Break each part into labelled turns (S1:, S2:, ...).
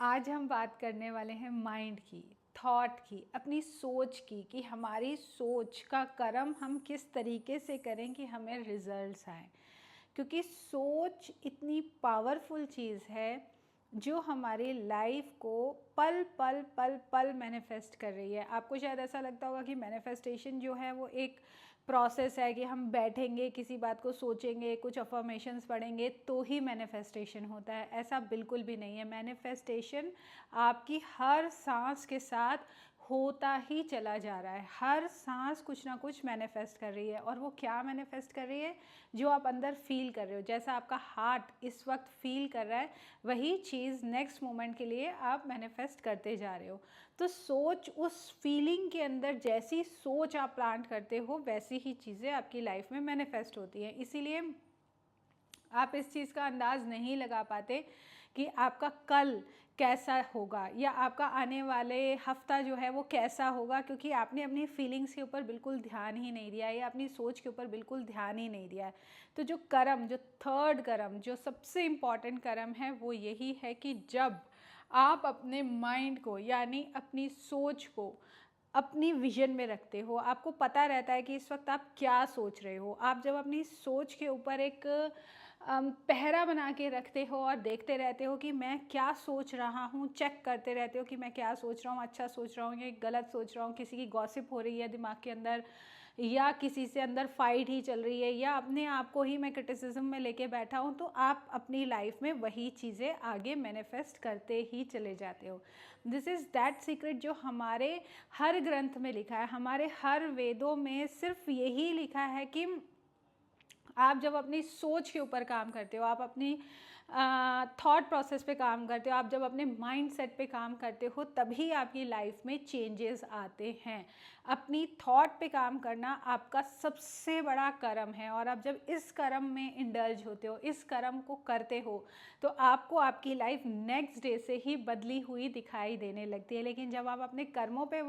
S1: आज हम बात करने वाले हैं माइंड की, थॉट की, अपनी सोच की, कि हमारी सोच का कर्म हम किस तरीके से करें कि हमें रिजल्ट्स आएँ। क्योंकि सोच इतनी पावरफुल चीज़ है जो हमारी लाइफ को पल पल पल पल मैनिफेस्ट कर रही है। आपको शायद ऐसा लगता होगा कि मैनिफेस्टेशन जो है वो एक प्रोसेस है कि हम बैठेंगे, किसी बात को सोचेंगे, कुछ अफर्मेशंस पढ़ेंगे तो ही मैनिफेस्टेशन होता है। ऐसा बिल्कुल भी नहीं है। मैनिफेस्टेशन आपकी हर सांस के साथ होता ही चला जा रहा है। हर सांस कुछ ना कुछ मैनिफेस्ट कर रही है। और वो क्या मैनिफेस्ट कर रही है? जो आप अंदर फील कर रहे हो, जैसा आपका हार्ट इस वक्त फील कर रहा है, वही चीज़ नेक्स्ट मोमेंट के लिए आप मैनिफेस्ट करते जा रहे हो। तो सोच, उस फीलिंग के अंदर जैसी सोच आप प्लांट करते हो वैसी ही चीज़ें आपकी लाइफ में मैनिफेस्ट होती हैं। इसीलिए आप इस चीज़ का अंदाज़ नहीं लगा पाते कि आपका कल कैसा होगा या आपका आने वाले हफ्ता जो है वो कैसा होगा, क्योंकि आपने अपनी फीलिंग्स के ऊपर बिल्कुल ध्यान ही नहीं दिया है या अपनी सोच के ऊपर बिल्कुल ध्यान ही नहीं दिया है। तो जो कर्म, जो थर्ड कर्म, जो सबसे इम्पॉर्टेंट कर्म है वो यही है कि जब आप अपने माइंड को यानी अपनी सोच को अपनी विजन में रखते हो, आपको पता रहता है कि इस वक्त आप क्या सोच रहे हो। आप जब अपनी सोच के ऊपर एक पहरा बना के रखते हो और देखते रहते हो कि मैं क्या सोच रहा हूँ, चेक करते रहते हो कि मैं क्या सोच रहा हूँ, अच्छा सोच रहा हूँ या गलत सोच रहा हूँ, किसी की गॉसिप हो रही है दिमाग के अंदर या किसी से अंदर फाइट ही चल रही है या अपने आप को ही मैं क्रिटिसिज्म में लेके बैठा हूँ, तो आप अपनी लाइफ में वही चीज़ें आगे मैनिफेस्ट करते ही चले जाते हो। दिस इज़ दैट सीक्रेट जो हमारे हर ग्रंथ में लिखा है, हमारे हर वेदों में सिर्फ यही लिखा है कि आप जब अपनी सोच के ऊपर काम करते हो, आप अपनी थॉट प्रोसेस पे काम करते हो, आप जब अपने माइंड सेट पे काम करते हो, तभी आपकी लाइफ में चेंजेस आते हैं। अपनी थॉट पे काम करना आपका सबसे बड़ा कर्म है। और आप जब इस कर्म में इंडल्ज होते हो, इस कर्म को करते हो, तो आपको आपकी लाइफ नेक्स्ट डे से ही बदली हुई दिखाई देने लगती है। लेकिन जब आप अपने कर्मों पे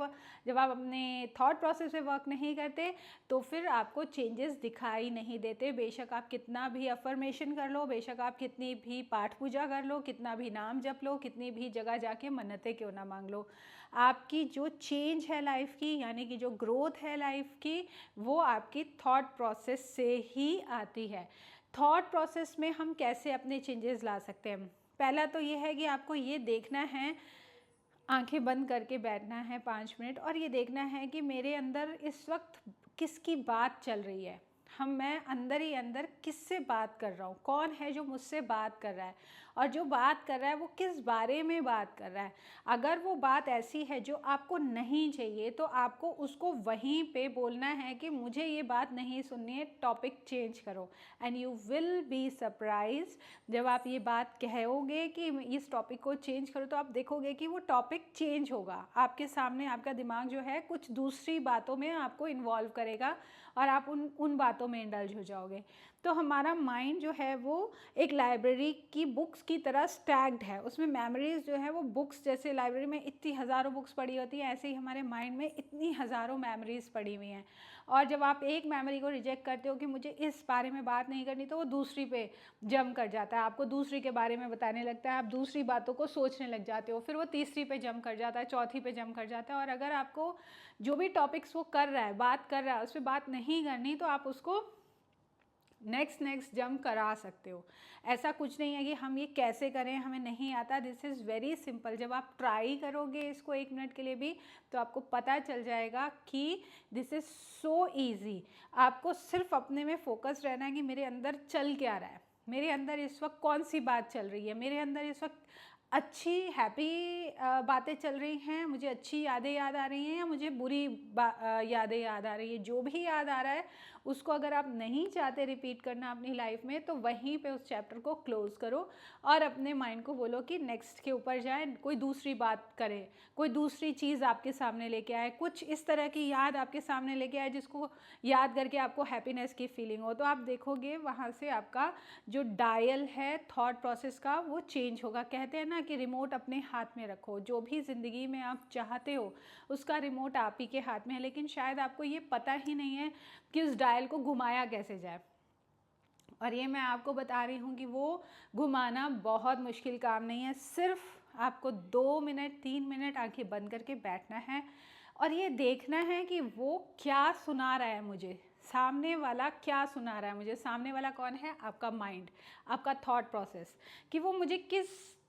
S1: जब आप अपने थॉट प्रोसेस पे वर्क नहीं करते, तो फिर आपको चेंजेस दिखाई नहीं देते। बेशक आप कितना भी अफर्मेशन कर लो, बेशक आप कितनी भी पाठ पूजा कर लो, कितना भी नाम जप लो, कितनी भी जगह जाके मन्नतें क्यों ना मांग लो, आपकी जो चेंज है लाइफ की, यानी कि जो ग्रोथ है लाइफ की, वो आपकी थॉट प्रोसेस से ही आती है। थॉट प्रोसेस में हम कैसे अपने चेंजेस ला सकते हैं? पहला तो ये है कि आपको ये देखना है, आंखें बंद करके बैठना है 5 मिनट और ये देखना है कि मेरे अंदर इस वक्त किसकी बात चल रही है। मैं अंदर ही अंदर किससे बात कर रहा हूँ, कौन है जो मुझसे बात कर रहा है, और जो बात कर रहा है वो किस बारे में बात कर रहा है। अगर वो बात ऐसी है जो आपको नहीं चाहिए, तो आपको उसको वहीं पे बोलना है कि मुझे ये बात नहीं सुननी है, टॉपिक चेंज करो। And you will be surprise, जब आप ये बात कहोगे कि इस टॉपिक को चेंज करो, तो आप देखोगे कि वो टॉपिक चेंज होगा आपके सामने। आपका दिमाग जो है कुछ दूसरी बातों में आपको इन्वॉल्व करेगा और आप उन बातों में इंडल्ज हो जाओगे। तो हमारा माइंड जो है वो एक लाइब्रेरी की बुक्स की तरह स्टैक्ड है। उसमें मेमोरीज जो है वो बुक्स, जैसे लाइब्रेरी में इतनी हज़ारों बुक्स पड़ी होती हैं, ऐसे ही हमारे माइंड में इतनी हज़ारों मेमोरीज पड़ी हुई हैं। और जब आप एक मेमोरी को रिजेक्ट करते हो कि मुझे इस बारे में बात नहीं करनी, तो वो दूसरी पे जंप कर जाता है, आपको दूसरी के बारे में बताने लगता है, आप दूसरी बातों को सोचने लग जाते हो, फिर वो तीसरी पे जंप कर जाता है, चौथी पे जंप कर जाता है। और अगर आपको जो भी टॉपिक्स वो कर रहा है, बात कर रहा है, उस पर बात नहीं करनी, तो आप उसको नेक्स्ट जंप करा सकते हो। ऐसा कुछ नहीं है कि हम ये कैसे करें, हमें नहीं आता। This is very simple. जब आप ट्राई करोगे इसको 1 मिनट के लिए भी, तो आपको पता चल जाएगा कि दिस इज़ सो ईजी। आपको सिर्फ अपने में फोकस रहना है कि मेरे अंदर चल क्या रहा है, मेरे अंदर इस वक्त कौन सी बात चल रही है, मेरे अंदर इस वक्त अच्छी हैप्पी बातें चल रही हैं, मुझे अच्छी यादें याद आ रही हैं या मुझे बुरी यादें याद आ रही है। जो भी याद आ रहा है उसको अगर आप नहीं चाहते रिपीट करना अपनी लाइफ में, तो वहीं पे उस चैप्टर को क्लोज़ करो और अपने माइंड को बोलो कि नेक्स्ट के ऊपर जाए, कोई दूसरी बात करे, कोई दूसरी चीज़ आपके सामने लेके आए, कुछ इस तरह की याद आपके सामने लेके आए जिसको याद करके आपको हैप्पीनेस की फीलिंग हो। तो आप देखोगे वहाँ से आपका जो डायल है थॉट प्रोसेस का वो चेंज होगा। कहते हैं ना कि रिमोट अपने हाथ में रखो, जो भी ज़िंदगी में आप चाहते हो उसका रिमोट आप ही के हाथ में है, लेकिन शायद आपको ये पता ही नहीं है कि उस डायल को घुमाया कैसे जाए। और ये मैं आपको बता रही हूँ कि वो घुमाना बहुत मुश्किल काम नहीं है। सिर्फ आपको 2 मिनट 3 मिनट आंखें बंद करके बैठना है और ये देखना है कि वो क्या सुना रहा है मुझे, सामने वाला क्या सुना रहा है मुझे। सामने वाला कौन है? आपका माइंड, आपका थॉट प्रोसेस, कि वो मुझे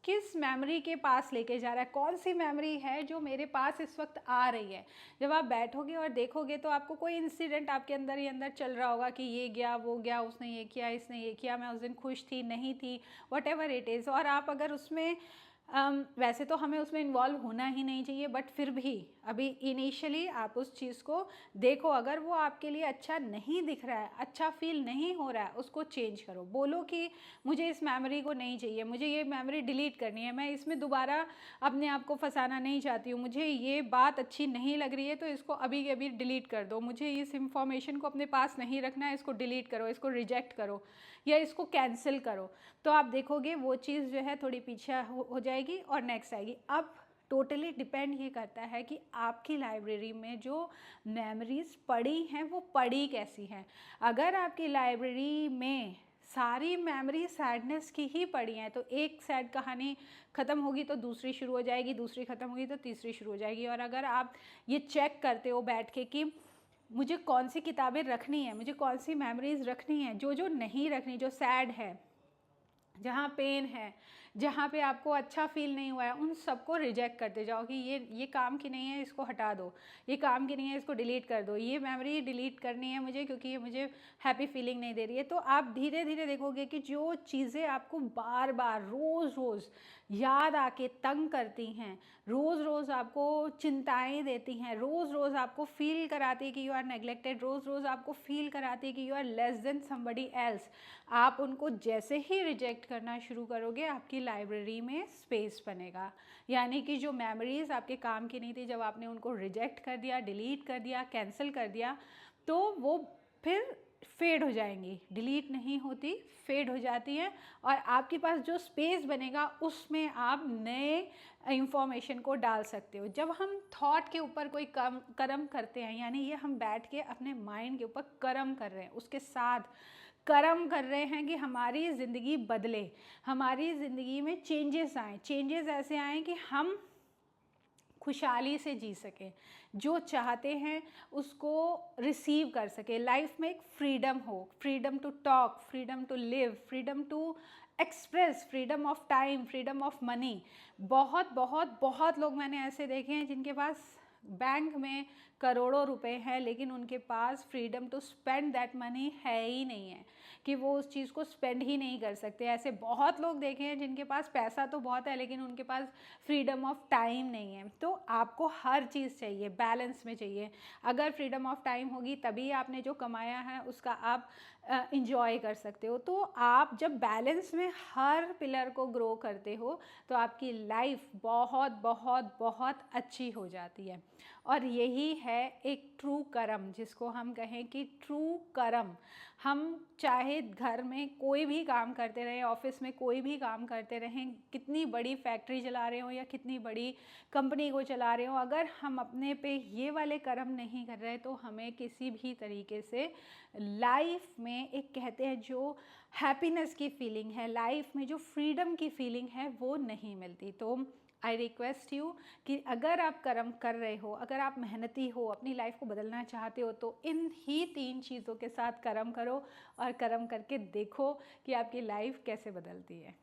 S1: किस मेमोरी के पास लेके जा रहा है, कौन सी मेमोरी है जो मेरे पास इस वक्त आ रही है। जब आप बैठोगे और देखोगे तो आपको कोई इंसिडेंट आपके अंदर ही अंदर चल रहा होगा कि ये गया, वो गया, उसने ये किया, इसने ये किया, मैं उस दिन खुश थी, नहीं थी, वट एवर इट इज़। और आप अगर उसमें वैसे तो हमें उसमें इन्वॉल्व होना ही नहीं चाहिए, बट फिर भी अभी इनिशियली आप उस चीज़ को देखो। अगर वो आपके लिए अच्छा नहीं दिख रहा है, अच्छा फील नहीं हो रहा है, उसको चेंज करो। बोलो कि मुझे इस मेमोरी को नहीं चाहिए, मुझे ये मेमोरी डिलीट करनी है, मैं इसमें दोबारा अपने आप को फंसाना नहीं चाहती हूँ, मुझे ये बात अच्छी नहीं लग रही है तो इसको अभी के अभी डिलीट कर दो, मुझे इस इंफॉर्मेशन को अपने पास नहीं रखना है, इसको डिलीट करो, इसको रिजेक्ट करो या इसको कैंसिल करो। तो आप देखोगे वो चीज़ जो है थोड़ी पीछे हो जाएगी और नेक्स्ट आएगी। अब टोटली डिपेंड ये करता है कि आपकी लाइब्रेरी में जो मेमोरीज पड़ी हैं वो पड़ी कैसी हैं। अगर आपकी लाइब्रेरी में सारी मेमोरी सैडनेस की ही पड़ी हैं तो एक सैड कहानी ख़त्म होगी तो दूसरी शुरू हो जाएगी, दूसरी ख़त्म होगी तो तीसरी शुरू हो जाएगी। और अगर आप ये चेक करते हो बैठ के कि मुझे कौन सी किताबें रखनी है, मुझे कौन सी मेमोरीज रखनी है, जो नहीं रखनी, जो सैड है, जहाँ पेन है, जहाँ पे आपको अच्छा फील नहीं हुआ है, उन सबको रिजेक्ट करते जाओ कि ये काम की नहीं है, इसको हटा दो, ये काम की नहीं है, इसको डिलीट कर दो, ये मेमोरी डिलीट करनी है मुझे क्योंकि ये मुझे हैप्पी फीलिंग नहीं दे रही है। तो आप धीरे धीरे देखोगे कि जो चीज़ें आपको बार बार रोज़ याद आके तंग करती हैं, रोज़ आपको चिंताएं देती हैं, रोज़ आपको फील कराती है कि यू आर नेग्लेक्टेड, रोज़ आपको फील कराती है कि you are less than somebody else, आप उनको जैसे ही रिजेक्ट करना शुरू करोगे आपकी लाइब्रेरी में स्पेस बनेगा। यानी कि जो मेमोरीज आपके काम की नहीं थी, जब आपने उनको रिजेक्ट कर दिया, डिलीट कर दिया, कैंसिल कर दिया, तो वो फिर फेड हो जाएंगी, डिलीट नहीं होती, फेड हो जाती हैं। और आपके पास जो स्पेस बनेगा उसमें आप नए इंफॉर्मेशन को डाल सकते हो। जब हम थॉट के ऊपर कोई कर्म करते हैं, यानी ये हम बैठ के अपने माइंड के ऊपर कर्म कर रहे हैं, उसके साथ कर्म कर रहे हैं कि हमारी ज़िंदगी बदले, हमारी ज़िंदगी में चेंजेस आएँ, चेंजेस ऐसे आएँ कि हम खुशहाली से जी सकें, जो चाहते हैं उसको रिसीव कर सके, लाइफ में एक फ्रीडम हो, freedom to talk, freedom to live, freedom to express, freedom of time, freedom of money. बहुत लोग मैंने ऐसे देखे हैं जिनके पास बैंक में करोड़ों रुपए हैं लेकिन उनके पास freedom to spend that money है ही नहीं है, कि वो उस चीज़ को स्पेंड ही नहीं कर सकते। ऐसे बहुत लोग देखे हैं जिनके पास पैसा तो बहुत है लेकिन उनके पास फ्रीडम ऑफ टाइम नहीं है। तो आपको हर चीज़ चाहिए, बैलेंस में चाहिए। अगर फ्रीडम ऑफ टाइम होगी तभी आपने जो कमाया है उसका आप इंजॉय कर सकते हो। तो आप जब बैलेंस में हर पिलर को ग्रो करते हो तो आपकी लाइफ बहुत अच्छी हो जाती है। और यही है एक ट्रू कर्म, जिसको हम कहें कि ट्रू कर्म। हम चाहे घर में कोई भी काम करते रहें, ऑफिस में कोई भी काम करते रहें, कितनी बड़ी फैक्ट्री चला रहे हो या कितनी बड़ी कंपनी को चला रहे हो, अगर हम अपने पे ये वाले कर्म नहीं कर रहे तो हमें किसी भी तरीके से लाइफ में एक कहते हैं जो हैप्पीनेस की फीलिंग है, लाइफ में जो फ्रीडम की फीलिंग है वो नहीं मिलती। तो आई रिक्वेस्ट यू कि अगर आप कर्म कर रहे हो, अगर आप मेहनती हो, अपनी लाइफ को बदलना चाहते हो तो इन ही 3 चीज़ों के साथ कर्म करो और कर्म करके देखो कि आपकी लाइफ कैसे बदलती है।